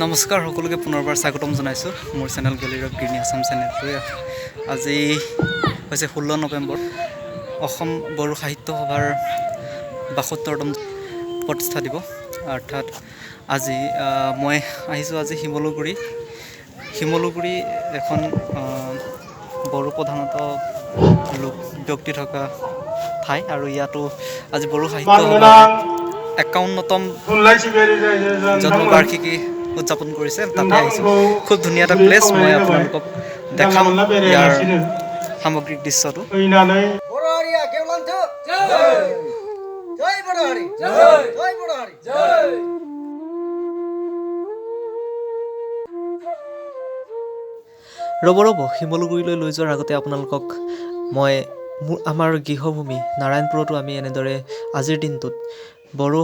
নমস্কাৰ সকলোকে পুনৰবাৰ স্বাগতম জনাইছোঁ মোৰ channel gallery of green Assam চেনেলটোৱে। আজি হৈছে 16 নৱেম্বৰ, অসম বড়ো সাহিত্য সভাৰ ৭২তম প্ৰতিষ্ঠা দিৱস। অৰ্থাৎ আজি মই আহিছোঁ আজি শিমলুগুৰি এখন বড়ো প্ৰধানত লোক ব্যক্তি থকা ঠাই, আৰু ইয়াতো আজি বড়ো সাহিত্য সভাৰ ৫১তম জন্মবাৰ্ষিকী উদযাপন কৰিছে। তাতে আহিছোঁ, খুব ধুনীয়া এটা প্লেচ। মই আপোনালোকক দেখাম ইয়াৰ সামগ্ৰিক দৃশ্যটো। ৰ'ব শিমলুগুৰিলৈ লৈ যোৱাৰ আগতে আপোনালোকক মই আমাৰ গৃহভূমি নাৰায়ণপুৰতো আমি এনেদৰে আজিৰ দিনটোত বড়ো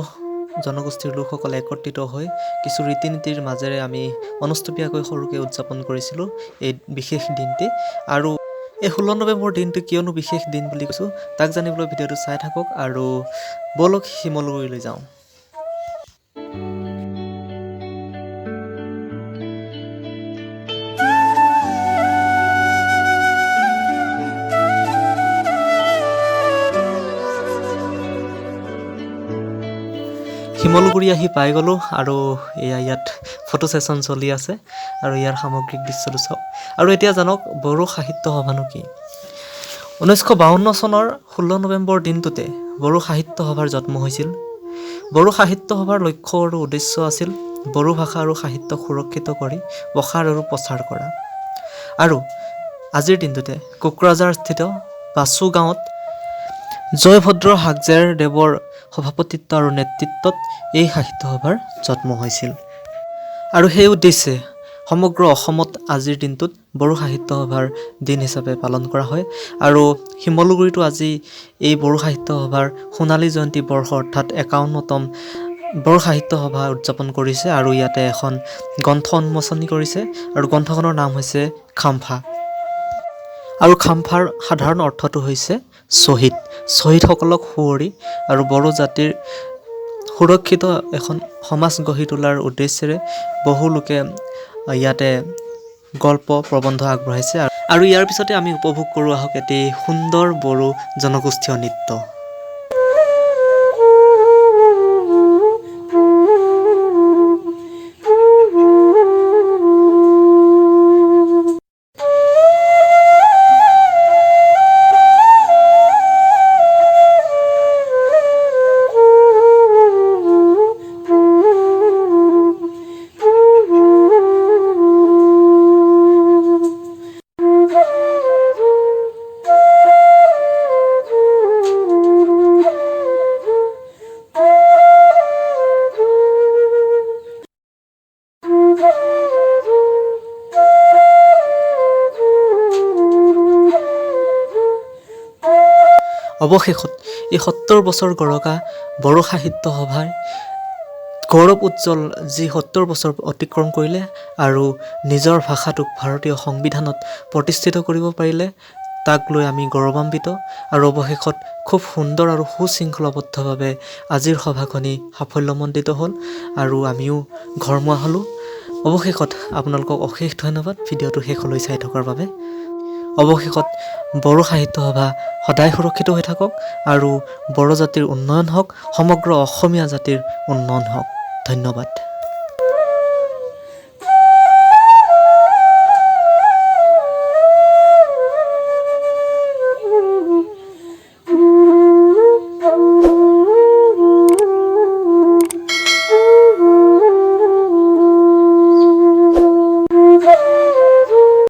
জনগোষ্ঠীৰ লোকসকলে একত্ৰিত হৈ কিছু ৰীতি নীতিৰ মাজেৰে আমি অনুষ্টুপীয়াকৈ সৰুকৈ উদযাপন কৰিছিলোঁ এই বিশেষ দিনটি। আৰু এই 16 নৱেম্বৰ দিনটো কিয়নো বিশেষ দিন বুলি কৈছোঁ তাক জানিবলৈ ভিডিঅ'টো চাই থাকক, আৰু ব'লক শিমলুগুৰিলৈ যাওঁ। শিমলুগুৰি আহি পাই গ'লোঁ, আৰু ইয়াত ফটো ছেশ্যন চলি আছে, আৰু ইয়াৰ সামগ্ৰিক দৃশ্যটো চাওক। আৰু এতিয়া জানক বড়ো সাহিত্য সভানো কি। 1952 চনৰ 16 নৱেম্বৰ দিনটোতে বড়ো সাহিত্য সভাৰ জন্ম হৈছিল। বড়ো সাহিত্য সভাৰ লক্ষ্য আৰু উদ্দেশ্য আছিল বড়ো ভাষা আৰু সাহিত্যক সুৰক্ষিত কৰি প্ৰসাৰ আৰু প্ৰচাৰ কৰা। আৰু আজিৰ দিনটোতে কোকৰাঝাৰ স্থিত বাচু গাঁৱত জয়ভদ্ৰ হাগজেৰ দেৱৰ সভাপতিত্ব আৰু নেতৃত্বত এই সাহিত্য সভাৰ জন্ম হৈছিল। আৰু সেই উদ্দেশ্যে সমগ্ৰ অসমত আজিৰ দিনটোত বড়ো সাহিত্য সভাৰ দিন হিচাপে পালন কৰা হয়। আৰু শিমলুগুৰিতো আজি এই বড়ো সাহিত্য সভাৰ সোণালী জয়ন্তী বৰ্ষ অৰ্থাৎ ৫১তম বড়ো সাহিত্য সভা উদযাপন কৰিছে, আৰু ইয়াতে এখন গ্ৰন্থ উন্মোচনী কৰিছে, আৰু গ্ৰন্থখনৰ নাম হৈছে খাম্ফা। আৰু খাম্ফাৰ সাধাৰণ অৰ্থটো হৈছে শ্বহীদসকলক সুঁৱৰি আৰু বড়ো জাতিৰ সুৰক্ষিত এখন সমাজ গঢ়ি তোলাৰ উদ্দেশ্যেৰে বহু লোকে ইয়াতে গল্প প্ৰবন্ধ আগবঢ়াইছে। আৰু ইয়াৰ পিছতে আমি উপভোগ কৰোঁ আহক এটি সুন্দৰ বড়ো জনগোষ্ঠীয় নৃত্য। অৱশেষত এই ৭০ বছৰ গৰকা বড়ো সাহিত্য সভাৰ গৌৰৱ উজ্জ্বল যি ৭০ বছৰ অতিক্ৰম কৰিলে আৰু নিজৰ ভাষাটোক ভাৰতীয় সংবিধানত প্ৰতিষ্ঠিত কৰিব পাৰিলে, তাক লৈ আমি গৌৰৱান্বিত। আৰু অৱশেষত খুব সুন্দৰ আৰু সুশৃংখলাবদ্ধভাৱে আজিৰ সভাখনি সাফল্যমণ্ডিত হ'ল, আৰু আমিও ঘৰমুৱা হ'লোঁ। অৱশেষত আপোনালোকক অশেষ ধন্যবাদ ভিডিঅ'টো শেষলৈ চাই থকাৰ বাবে। অৱশেষত বড়ো সাহিত্য সভা সদায় সুৰক্ষিত হৈ থাকক, আৰু বড়ো জাতিৰ উন্নয়ন হওক, সমগ্ৰ অসমীয়া জাতিৰ উন্নয়ন হওক। ধন্যবাদ।